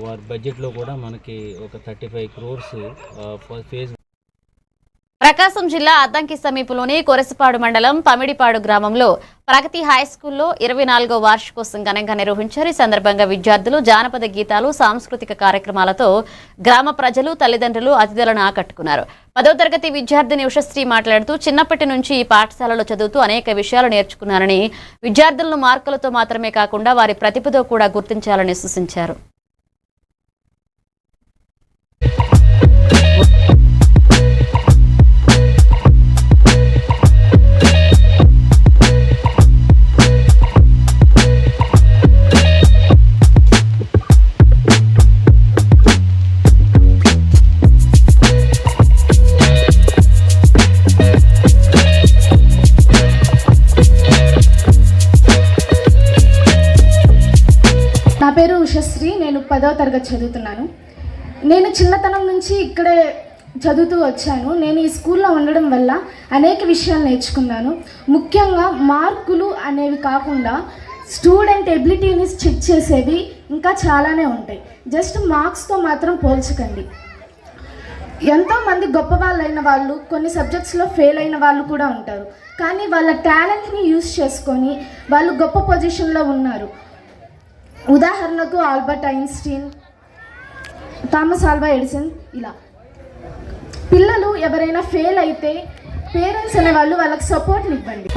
వారి బడ్జెట్లో కూడా మనకి ఒక 35 crores ఫేజ్. ప్రకాశం జిల్లా అద్దంకి సమీపంలోని కొరసపాడు మండలం పమిడిపాడు గ్రామంలో ప్రగతి హై స్కూల్లో 24వ వార్షికోత్సవం ఘనంగా నిర్వహించారు. ఈ సందర్భంగా విద్యార్థులు జానపద గీతాలు, సాంస్కృతిక కార్యక్రమాలతో గ్రామ ప్రజలు, తల్లిదండ్రులు, అతిథులను ఆకట్టుకున్నారు. 10వ తరగతి విద్యార్థిని ఉషశ్రీ మాట్లాడుతూ చిన్నప్పటి నుంచి ఈ పాఠశాలలో చదువుతూ అనేక విషయాలు నేర్చుకున్నారని, విద్యార్థులను మార్కులతో మాత్రమే కాకుండా వారి ప్రతిభతో కూడా గుర్తించాలని సూచించారు. నా పేరు ఉషశ్రీ. నేను 10వ తరగతి చదువుతున్నాను. నేను చిన్నతనం నుంచి ఇక్కడే చదువుతూ వచ్చాను. నేను ఈ స్కూల్లో ఉండడం వల్ల అనేక విషయాలు నేర్చుకున్నాను. ముఖ్యంగా మార్కులు అనేవి కాకుండా స్టూడెంట్ ఎబిలిటీని చెక్ చేసేవి ఇంకా చాలానే ఉంటాయి. జస్ట్ మార్క్స్తో మాత్రం పోల్చకండి. ఎంతోమంది గొప్ప వాళ్ళైన వాళ్ళు కొన్ని సబ్జెక్ట్స్లో ఫెయిల్ అయిన వాళ్ళు కూడా ఉంటారు. కానీ వాళ్ళ టాలెంట్ని యూజ్ చేసుకొని వాళ్ళు గొప్ప పొజిషన్లో ఉన్నారు. ఉదాహరణకు Albert Einstein, Thomas Alva Edison. ఇలా పిల్లలు ఎవరైనా ఫెయిల్ అయితే పేరెంట్స్ అనేవాళ్ళు వాళ్ళకి సపోర్ట్ని ఇవ్వండి.